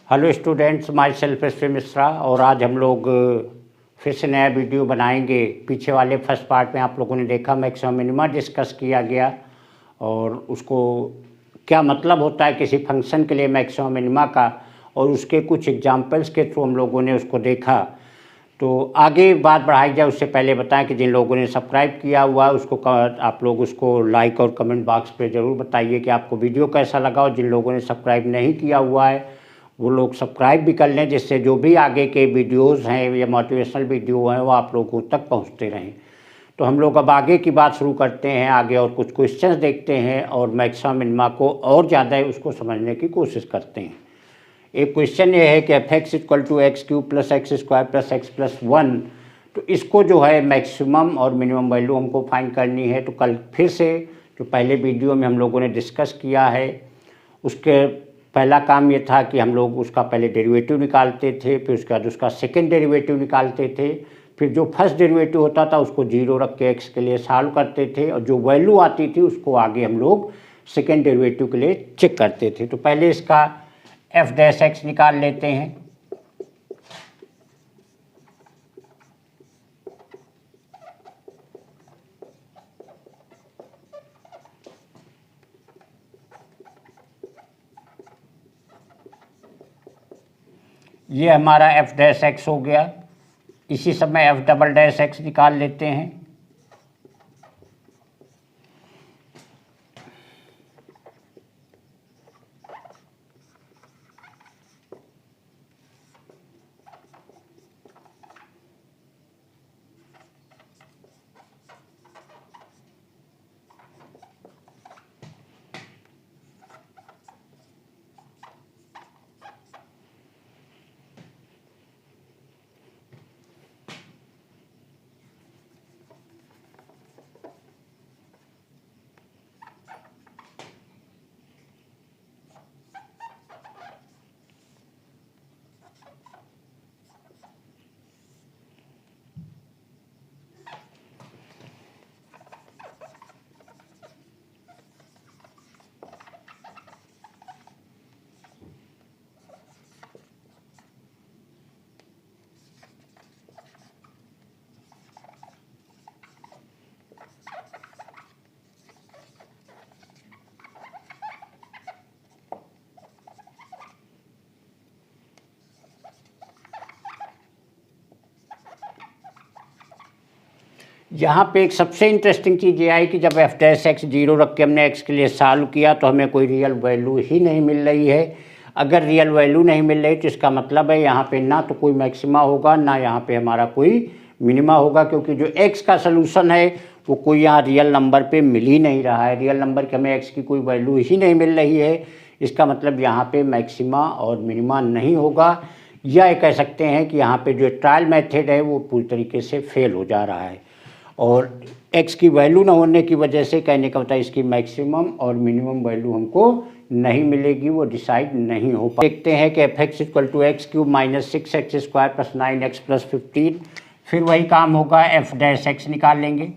Hello students, my self S Mishra. और आज हम लोग फिर से नया वीडियो बनाएंगे। पीछे वाले फर्स्ट पार्ट में आप लोगों ने देखा मैक्सिमम मिनिमा डिस्कस किया गया और उसको क्या मतलब होता है किसी फंक्शन के लिए मैक्सिमम मिनिमा का, और उसके कुछ एग्जांपल्स के थ्रू हम लोगों ने उसको देखा। तो आगे बात बढ़ाई जाए उससे पहले बताएं कि जिन लोगों ने सब्सक्राइब किया हुआ है उसको आप लोग उसको लाइक और कमेंट बॉक्स पे ज़रूर बताइए कि आपको वीडियो कैसा लगा। और जिन लोगों ने सब्सक्राइब नहीं किया हुआ है वो लोग सब्सक्राइब भी कर लें, जिससे जो भी आगे के वीडियोस हैं या मोटिवेशनल वीडियो हैं वो आप लोगों तक पहुंचते रहें। तो हम लोग अब आगे की बात शुरू करते हैं आगे, और कुछ क्वेश्चंस देखते हैं और मैक्सिमम मिनिमा को और ज़्यादा उसको समझने की कोशिश करते हैं। एक क्वेश्चन ये है कि f x equal to x cube plus x square plus x plus one, तो इसको जो है मैक्सिमम और मिनिमम वैल्यू हमको फाइंड करनी है। तो कल फिर से जो पहले वीडियो में हम लोगों ने डिस्कस किया है उसके पहला काम ये था कि हम लोग उसका पहले डेरिवेटिव निकालते थे, फिर उसके बाद उसका सेकेंड डेरिवेटिव निकालते थे, फिर जो फर्स्ट डेरिवेटिव होता था उसको जीरो रख के एक्स के लिए सॉल्व करते थे, और जो वैल्यू आती थी उसको आगे हम लोग सेकेंड डेरिवेटिव के लिए चेक करते थे। तो पहले इसका एफ डैश एक्स निकाल लेते हैं। ये हमारा एफ डैश एक्स हो गया। इसी समय एफ डबल डैश एक्स निकाल लेते हैं। यहाँ पे एक सबसे इंटरेस्टिंग चीज़ ये आई कि जब एफ डैश एक्स जीरो रख के हमने एक्स के लिए सॉल्व किया तो हमें कोई रियल वैल्यू ही नहीं मिल रही है। अगर रियल वैल्यू नहीं मिल रही तो इसका मतलब है यहाँ पे ना तो कोई मैक्सिमा होगा ना यहाँ पे हमारा कोई मिनिमा होगा, क्योंकि जो एक्स का सलूशन है वो कोई यहाँ रियल नंबर पे मिल ही नहीं रहा है। रियल नंबर की हमें एक्स की कोई वैल्यू ही नहीं मिल रही है। इसका मतलब यहाँ पे मैक्सिमा और मिनिमा नहीं होगा, या ये कह सकते हैं कि यहाँ पे जो ट्रायल मेथड है वो पूरी तरीके से फेल हो जा रहा है। और x की वैल्यू ना होने की वजह से कहने का मतलब इसकी मैक्सिमम और मिनिमम वैल्यू हमको नहीं मिलेगी, वो डिसाइड नहीं हो पा। देखते हैं कि f x equal to x cube minus six x square plus nine x plus 15। फिर वही काम होगा, एफ डैश एक्स निकाल लेंगे।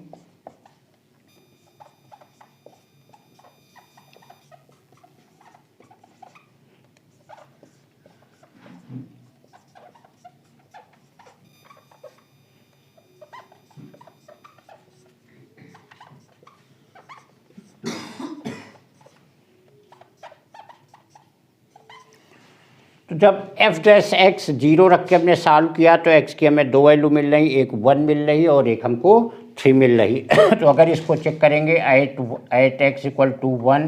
तो जब एफ डैश एक्स जीरो रख के हमने सॉल्व किया तो एक्स की हमें दो वैल्यू मिल रही, एक वन मिल रही और एक हमको थ्री मिल रही। तो अगर इसको चेक करेंगे at x equal to one,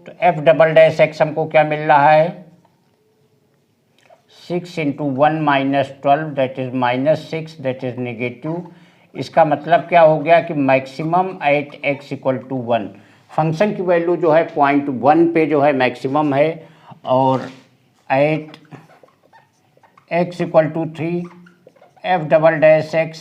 तो एफ डबल डैश एक्स हमको क्या मिल रहा है, 6 into one minus 12 that is minus 6 that is negative. इसका मतलब क्या हो गया कि maximum at x equal to one, function की वैल्यू जो है 0.1 पे जो है मैक्सिमम है, और at x equal to three, f double dash x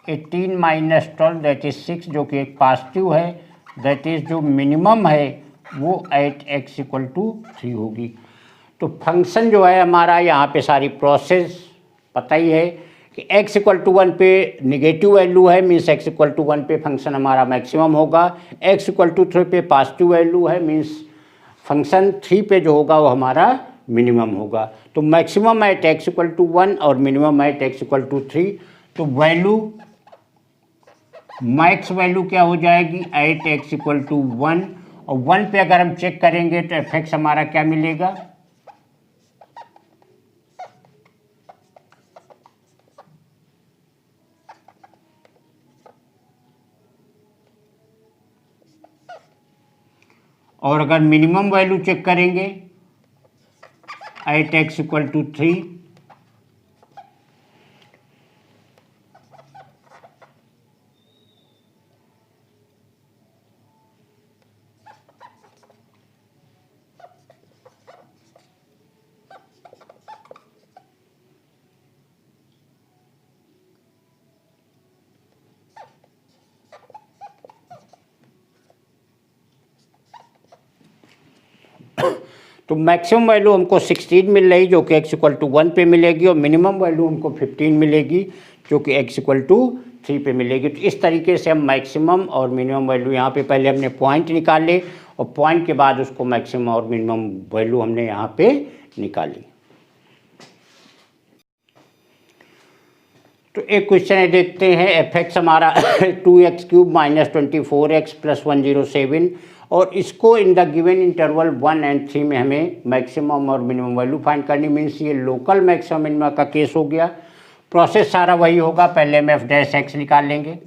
18 minus 12 that is 6 जो कि एक पॉजिटिव है, दैट इज़ जो मिनिमम है वो at x equal to three होगी। तो फंक्शन जो है हमारा यहाँ पे सारी प्रोसेस पता ही है कि x इक्वल टू वन पे निगेटिव वैल्यू है, means x equal to one पे फंक्शन हमारा मैक्सिमम होगा। x इक्वल टू थ्री पे पॉजिटिव वैल्यू है, मीन्स फंक्शन 3 पे जो होगा वो हमारा मिनिमम होगा। तो maximum at x equal to 1 और minimum at x equal to 3। तो वैल्यू मैक्स वैल्यू क्या हो जाएगी एट x इक्वल टू 1, और 1 पे अगर हम चेक करेंगे तो एफ एक्स हमारा क्या मिलेगा, और अगर मिनिमम वैल्यू चेक करेंगे एट x इक्वल टू 3, तो मैक्सिमम वैल्यू हमको 16 मिल रही जो कि x इक्वल टू 1 पे मिलेगी, और मिनिमम वैल्यू हमको 15 मिलेगी जो कि x इक्वल टू 3 पे मिलेगी। तो इस तरीके से हम मैक्सिमम और मिनिमम वैल्यू यहाँ पे पहले हमने पॉइंट निकाले, और पॉइंट के बाद उसको मैक्सिमम और मिनिमम वैल्यू हमने यहाँ पे निकाली। तो एक क्वेश्चन है, देखते हैं। एफ एक्स हमारा 2x³ माइनस 24x प्लस 107, और इसको in the given interval 1 and 3 में हमें मैक्सिमम और मिनिमम वैल्यू फाइंड करनी। मीन्स ये लोकल मैक्सिमम मिनिमम का केस हो गया। प्रोसेस सारा वही होगा, पहले हम एफ डैश एक्स निकाल लेंगे।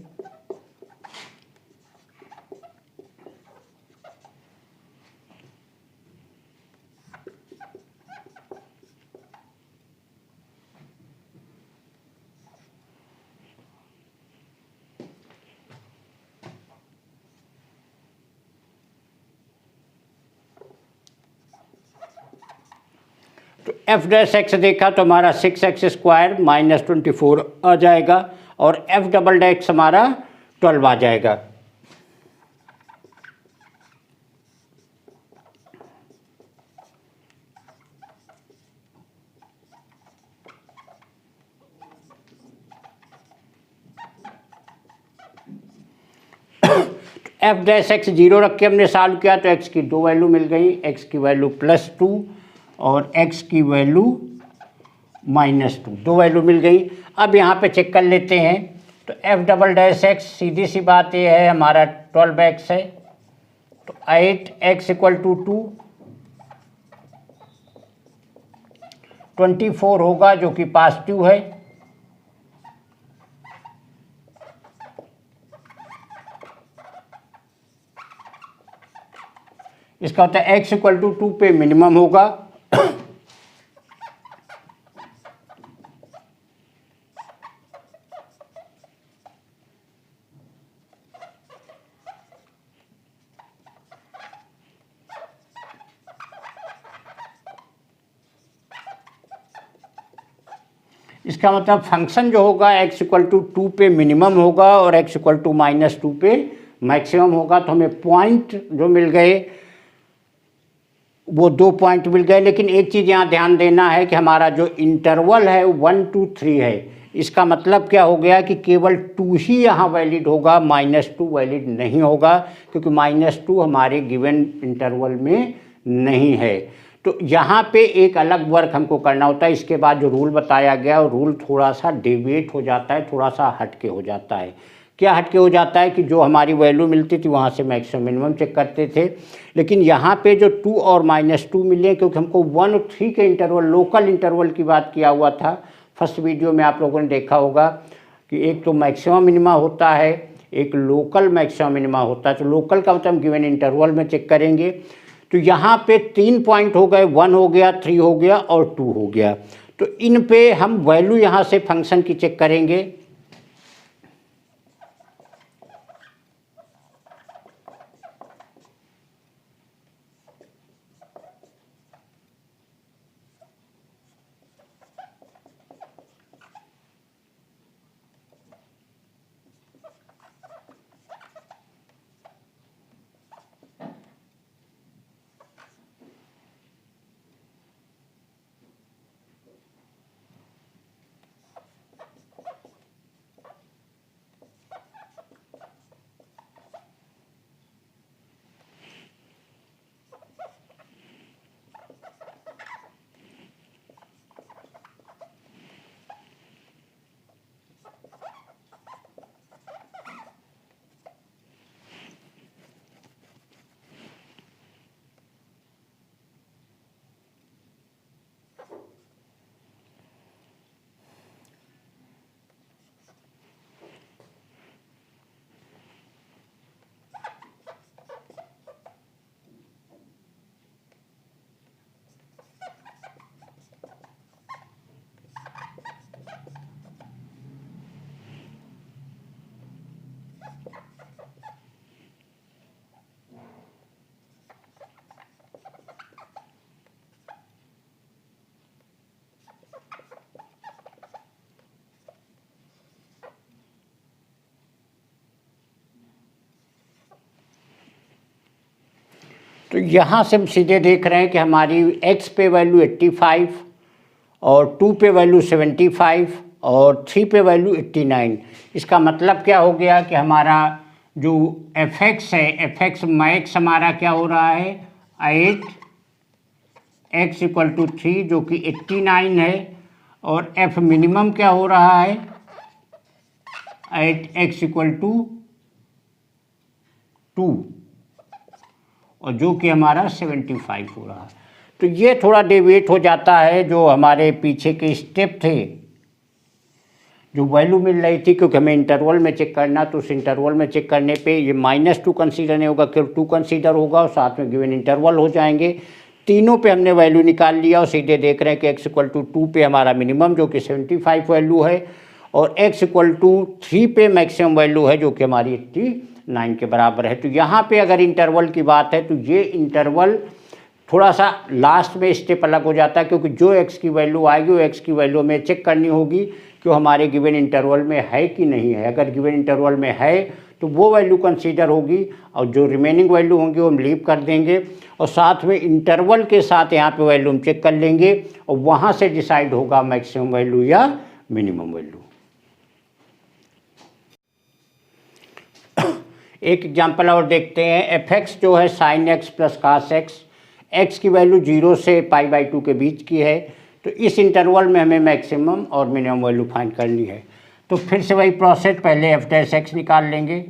तो एफ डैश एक्स देखा तो हमारा 6x² माइनस 24 आ जाएगा, और एफ डबल डैश हमारा 12 आ जाएगा। एफ डैश एक्स 0 रख के हमने सॉल्व किया तो एक्स की दो वैल्यू मिल गई, एक्स की वैल्यू +2 और एक्स की वैल्यू -2, दो वैल्यू मिल गई। अब यहाँ पे चेक कर लेते हैं। तो एफ डबल डैश एक्स, सीधी सी बात ये है हमारा 12x है, तो 8x इक्वल टू 2, 24 होगा जो कि पॉजिटिव है। इसका होता है x इक्वल टू 2 पे मिनिमम होगा। इसका मतलब फंक्शन जो होगा x इक्वल टू 2 पे मिनिमम होगा और x इक्वल टू -2 पे मैक्सिमम होगा। तो हमें पॉइंट जो मिल गए वो 2 पॉइंट मिल गए। लेकिन एक चीज़ यहाँ ध्यान देना है कि हमारा जो इंटरवल है 1 2 3 है। इसका मतलब क्या हो गया कि केवल 2 ही यहाँ वैलिड होगा, -2 वैलिड नहीं होगा, क्योंकि -2 हमारे गिवन इंटरवल में नहीं है। तो यहाँ पे एक अलग वर्क हमको करना होता है। इसके बाद जो रूल बताया गया वो रूल थोड़ा सा डेविएट हो जाता है, थोड़ा सा हटके हो जाता है। क्या हटके हो जाता है कि जो हमारी वैल्यू मिलती थी वहाँ से मैक्सिमम मिनिमम चेक करते थे, लेकिन यहाँ पे जो 2 और -2 मिले, क्योंकि हमको 1 और 3 के इंटरवल, लोकल इंटरवल की बात किया हुआ था। फर्स्ट वीडियो में आप लोगों ने देखा होगा कि एक तो मैक्सिमम मिनिमा होता है, एक लोकल मैक्सिमम मिनिमा होता है। तो लोकल का मतलब गिवन इंटरवल में चेक करेंगे। तो यहाँ पे 3 पॉइंट हो गए, 1 हो गया, 3 हो गया और 2 हो गया। तो इन पे हम वैल्यू यहाँ से फंक्शन की चेक करेंगे। तो यहाँ से हम सीधे देख रहे हैं कि हमारी x पे वैल्यू 85 और 2 पे वैल्यू 75 और 3 पे वैल्यू 89। इसका मतलब क्या हो गया कि हमारा जो fx है, fx मैक्स हमारा क्या हो रहा है 8x = 3 जो कि 89 है, और f मिनिमम क्या हो रहा है 8x = 2 और जो कि हमारा 75 हो रहा है। तो ये थोड़ा डेविएट हो जाता है जो हमारे पीछे के स्टेप थे, जो वैल्यू मिल रही थी, क्योंकि हमें इंटरवल में चेक करना, तो उस इंटरवल में चेक करने पे ये -2 कंसीडर नहीं होगा, केवल 2 कंसीडर होगा और साथ में गिवन इंटरवल हो जाएंगे। तीनों पे हमने वैल्यू निकाल लिया और सीधे देख रहे हैं कि x = 2 पे हमारा मिनिमम जो कि 75 वैल्यू है, और x = 3 पे मैक्सिमम वैल्यू है जो कि हमारी 89 के बराबर है। तो यहाँ पे अगर इंटरवल की बात है तो ये इंटरवल थोड़ा सा लास्ट में स्टेप अलग हो जाता है, क्योंकि जो x की वैल्यू आएगी वो x की वैल्यू में चेक करनी होगी कि हमारे गिवन इंटरवल में है कि नहीं है। अगर गिवन इंटरवल में है तो वो वैल्यू कंसीडर होगी, और जो रिमेनिंग वैल्यू होंगी वो हम लीव कर देंगे, और साथ में इंटरवल के साथ यहाँ पे वैल्यू हम चेक कर लेंगे, और वहाँ से डिसाइड होगा मैक्सिमम वैल्यू या मिनिमम वैल्यू। एक एग्जांपल और देखते हैं। fx जो है sin x + cos x, x की वैल्यू 0 से π/2 के बीच की है, तो इस इंटरवल में हमें मैक्सिमम और मिनिमम वैल्यू फाइंड करनी है। तो फिर से वही प्रोसेस, पहले f' निकाल लेंगे।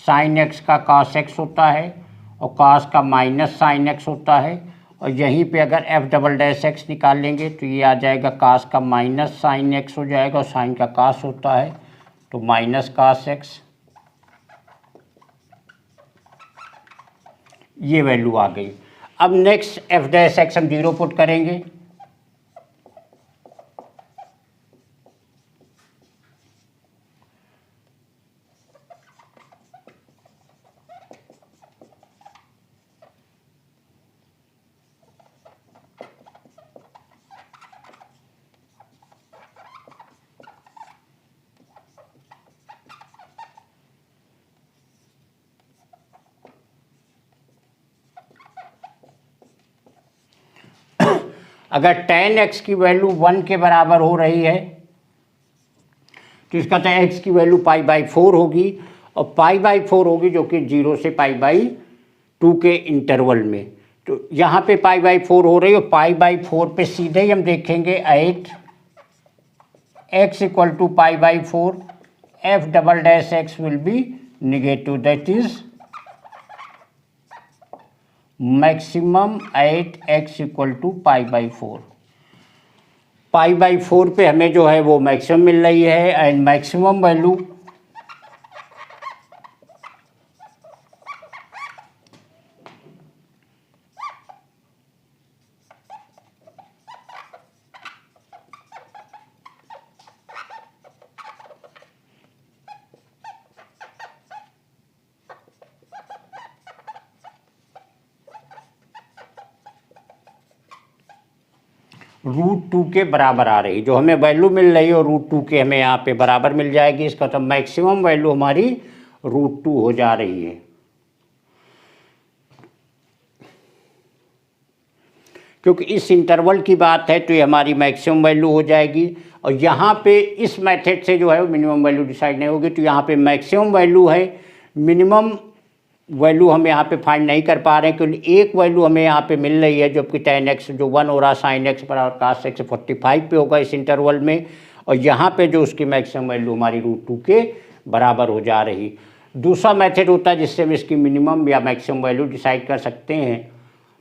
sin x का cos x होता है और cos का -sin x होता है, और यहीं पे अगर f" निकाल लेंगे तो ये आ जाएगा cos का -sin x हो जाएगा, और sin का cos होता है तो -cos x, ये वैल्यू आ गई। अब नेक्स्ट f' हम 0 पुट करेंगे, अगर tan x की वैल्यू 1 के बराबर हो रही है तो इसका तो x की वैल्यू π/4 होगी, और π/4 होगी जो कि 0 से π/2 के इंटरवल में। तो यहाँ पे π/4 हो रही है, और π/4 पे सीधे ही हम देखेंगे 8x = π/4, f" will be negative, that is maximum 8x = π/4। π/4 पे हमें जो है वो मैक्सिमम मिल रही है, एंड मैक्सिमम वैल्यू √2 के बराबर आ रही, जो हमें वैल्यू मिल रही है और √2 के हमें यहाँ पे बराबर मिल जाएगी। इसका तो मैक्सिमम वैल्यू हमारी √2 हो जा रही है। क्योंकि इस इंटरवल की बात है तो ये हमारी मैक्सिमम वैल्यू हो जाएगी, और यहाँ पे इस मेथड से जो है वो मिनिमम वैल्यू डिसाइड नहीं होगी। तो यहाँ पे मैक्सिमम वैल्यू है, मिनिमम वैल्यू हम यहाँ पे फाइंड नहीं कर पा रहे हैं, क्योंकि एक वैल्यू हमें यहाँ पे मिल रही है जबकि tan x जो 1 हो रहा sin x बराबर cos x 45 पे होगा इस इंटरवल में, और यहाँ पे जो उसकी मैक्सिमम वैल्यू हमारी √2 के बराबर हो जा रही। दूसरा मेथड होता है जिससे हम इसकी मिनिमम या मैक्सिमम वैल्यू डिसाइड कर सकते हैं।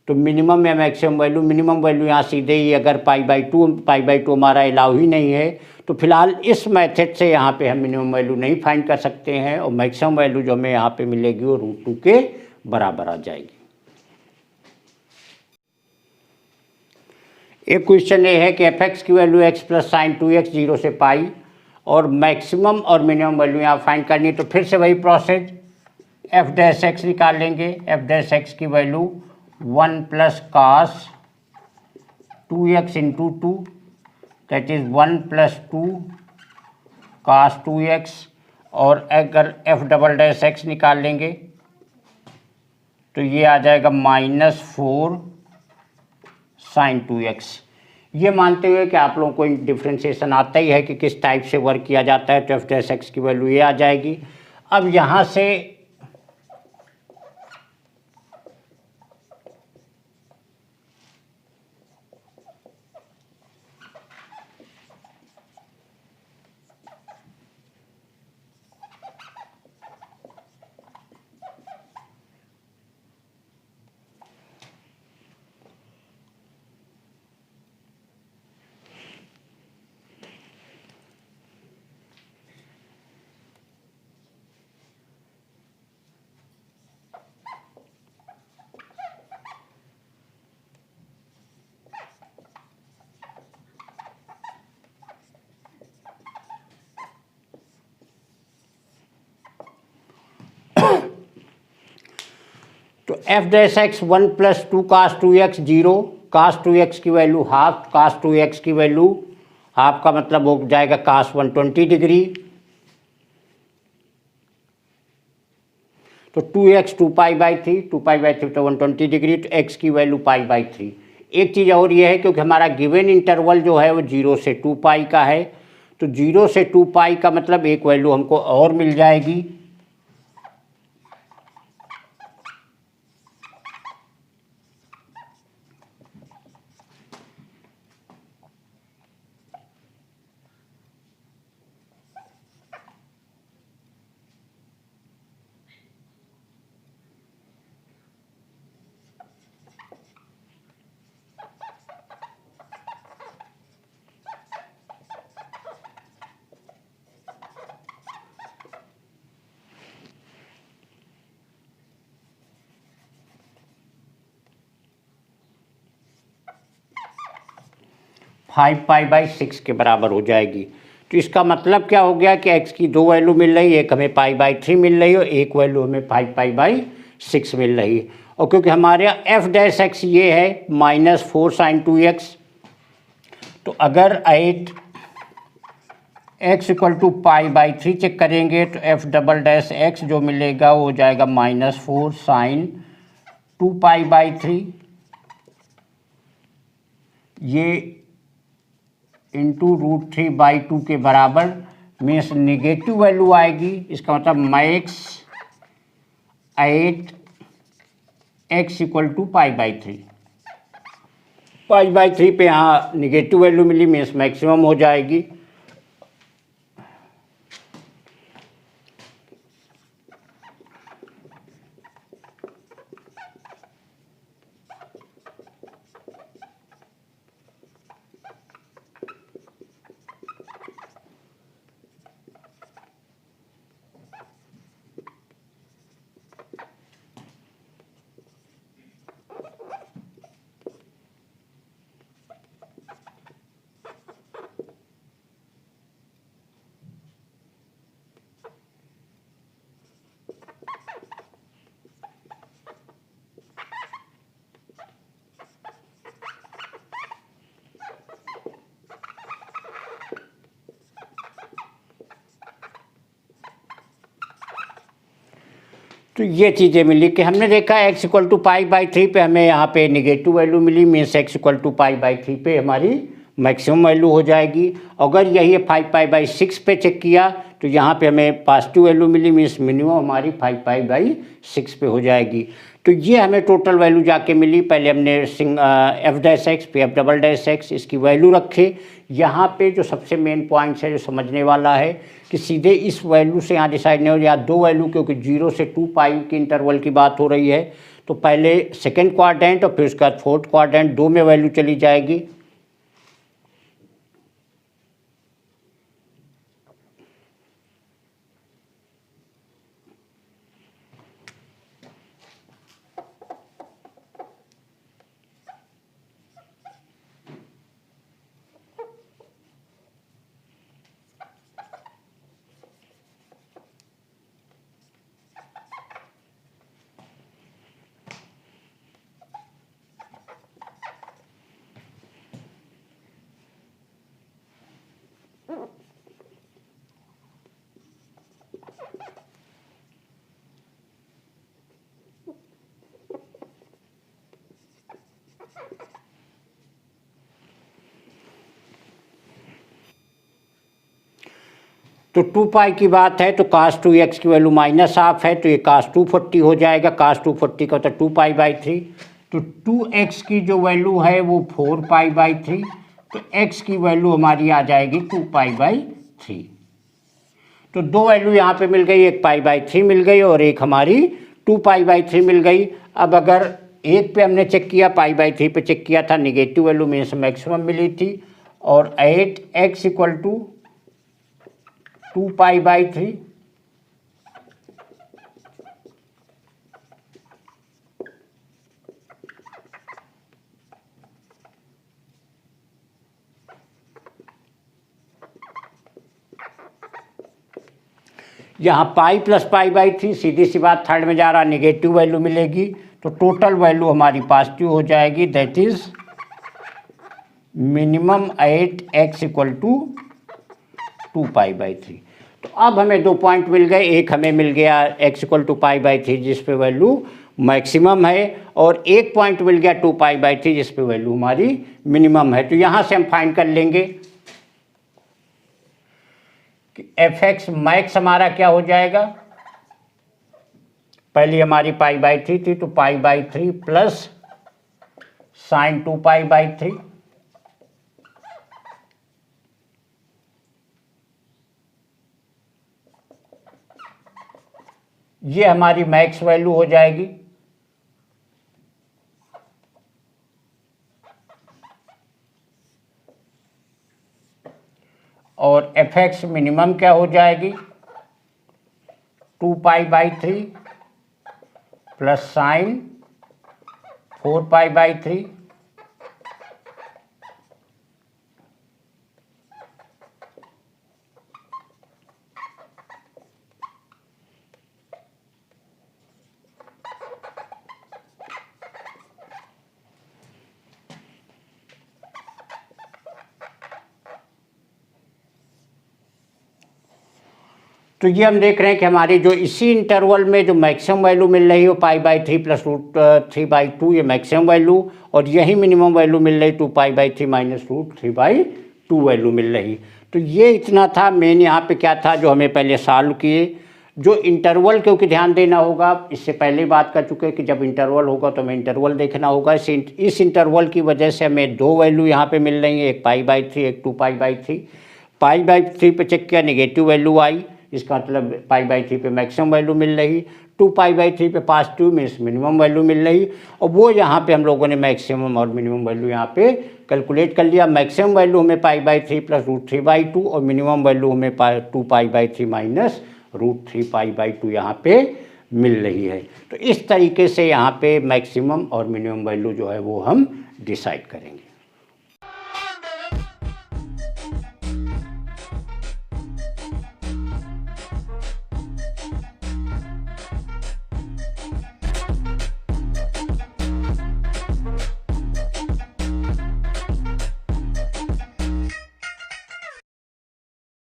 तो मिनिमम या मैक्सिमम वैल्यू यहाँ सीधे ही, अगर π/2 हमारा अलाउ ही नहीं है तो फिलहाल इस मेथड से यहाँ पे हम मिनिमम वैल्यू नहीं फाइंड कर सकते हैं, और मैक्सिमम वैल्यू जो हमें यहाँ पे मिलेगी वो √2 के बराबर आ जाएगी। एक क्वेश्चन ये है कि fx की वैल्यू x + sin 2x 0 से π, और मैक्सिमम और मिनिमम वैल्यू यहाँ फाइंड करनी है। तो फिर से वही प्रोसेस, f' निकाल लेंगे। f' की value 1 + cos 2x × 2, that is 1 + 2 cos 2x, और अगर f" निकाल लेंगे तो ये आ जाएगा -4 sin 2x। ये मानते हुए कि आप लोगों को डिफ्रेंशिएशन आता ही है कि किस टाइप से वर्क किया जाता है, तो एफ डैश एक्स की वैल्यू ये आ जाएगी। अब यहाँ से तो F dash x 1 + 2 cos 2x 0, cos 2x की वैल्यू हाफ, cos 2x की वैल्यू हाफ का मतलब हो जाएगा cos 120 डिग्री। तो 2x 2π/3, 2π/3 तो 120 डिग्री, तो x की वैल्यू π/3। एक चीज़ और ये है क्योंकि हमारा गिवन इंटरवल जो है वो 0 से 2π का है, तो 0 से 2π का मतलब एक वैल्यू हमको और मिल जाएगी। फाइव पाई बाई सिक्स के बराबर हो जाएगी। तो इसका मतलब क्या हो गया कि x की दो वैल्यू मिल रही है, एक हमें π/3 मिल रही है और एक वैल्यू हमें 5π/6 मिल रही है। और क्योंकि हमारे एफ डैश एक्स ये है -4 sin 2x, तो अगर 8 x = π/3 चेक करेंगे तो एफ डबल डैश एक्स जो मिलेगा वो हो जाएगा -4 sin 2π/3, ये √3/2 के बराबर, मीन्स निगेटिव वैल्यू आएगी। इसका मतलब मैक्स 8 x = π/3, π/3 पे यहाँ निगेटिव वैल्यू मिली, मीन्स मैक्सिमम हो जाएगी। तो ये चीज़ें मिली कि हमने देखा x = π/3 पे हमें यहाँ पे निगेटिव वैल्यू मिली, मीन्स x = π/3 पे हमारी मैक्सिमम वैल्यू हो जाएगी। अगर यही 5π/6 पे चेक किया तो यहाँ पे हमें पॉजिटिव वैल्यू मिली, मीन्स मिनिमम हमारी 5π/6 पे हो जाएगी। तो ये हमें टोटल वैल्यू जाके मिली। पहले हमने एफ डैश एक्स पे एफ डबल डैश एक्स इसकी वैल्यू रखे। यहाँ पे जो सबसे मेन पॉइंट्स है जो समझने वाला है कि सीधे इस वैल्यू से यहाँ डिसाइड नहीं हो या दो वैल्यू, क्योंकि 0 से 2π के इंटरवल की बात हो रही है, तो पहले सेकेंड क्वाड्रेंट और फिर उसके बाद फोर्थ क्वाड्रेंट, दो में वैल्यू चली जाएगी। तो 2 पाई की बात है तो cos 2x की वैल्यू -1/2 है, तो ये cos 240 हो जाएगा। cos 240 का होता है 2π/3। तो 2x की जो वैल्यू है वो 4π/3, तो x की वैल्यू हमारी आ जाएगी 2π/3। तो दो वैल्यू यहाँ पे मिल गई, एक π/3 मिल गई और एक हमारी 2π/3 मिल गई। अब अगर एक पे हमने चेक किया, π/3 पे चेक किया था, निगेटिव वैल्यू मीन्स मैक्सिमम मिली थी, और 8x = 2π/3। यहाँ पाई प्लस π/3, सीधी सी बात थर्ड में जा रहा, निगेटिव वैल्यू मिलेगी, तो टोटल वैल्यू हमारी पॉजिटिव हो जाएगी, दैट इज मिनिमम 8x = 2π/3। तो अब हमें 2 पॉइंट मिल गए, एक हमें मिल गया x = π/3 जिस पे वैल्यू मैक्सिमम है, और एक पॉइंट मिल गया 2π/3 जिस पे वैल्यू हमारी मिनिमम है। तो यहाँ से हम फाइंड कर लेंगे कि fx मैक्स हमारा क्या हो जाएगा। पहली हमारी π/3 थी, तो π/3 प्लस sin 2π/3, ये हमारी मैक्स वैल्यू हो जाएगी। और fx मिनिमम क्या हो जाएगी, 2π/3 प्लस sin 4π/3। तो ये हम देख रहे हैं कि हमारी जो इसी इंटरवल में जो मैक्सिमम वैल्यू मिल रही है वो π/3 प्लस √3/2, ये मैक्सिमम वैल्यू, और यही मिनिमम वैल्यू मिल रही 2π/3 माइनस √3/2 वैल्यू मिल रही। तो ये इतना था मेन। यहाँ पे क्या था जो हमें पहले सॉल्व किए, जो इंटरवल, क्योंकि ध्यान देना होगा, इससे पहले बात कर चुके हैं कि जब इंटरवल होगा तो हमें इंटरवल देखना होगा। इस इंटरवल की वजह से हमें दो वैल्यू यहाँ पे मिल रही है, एक π/3 एक 2π/3। π/3 पे चेक किया, निगेटिव वैल्यू आई, इसका मतलब π/3 पे मैक्सिमम वैल्यू मिल रही, 2π/3 पे पॉजिटिव मीन्स मिनिमम वैल्यू मिल रही, और वो यहाँ पे हम लोगों ने मैक्सिमम और मिनिमम वैल्यू यहाँ पे कैलकुलेट कर लिया। मैक्सिमम वैल्यू हमें π/3 प्लस √3/2 और मिनिमम वैल्यू हमें 2π/3 माइनस √3π/2 यहाँ पे मिल रही है। तो इस तरीके से यहाँ पे मैक्सिमम और मिनिमम वैल्यू जो है वो हम डिसाइड करेंगे।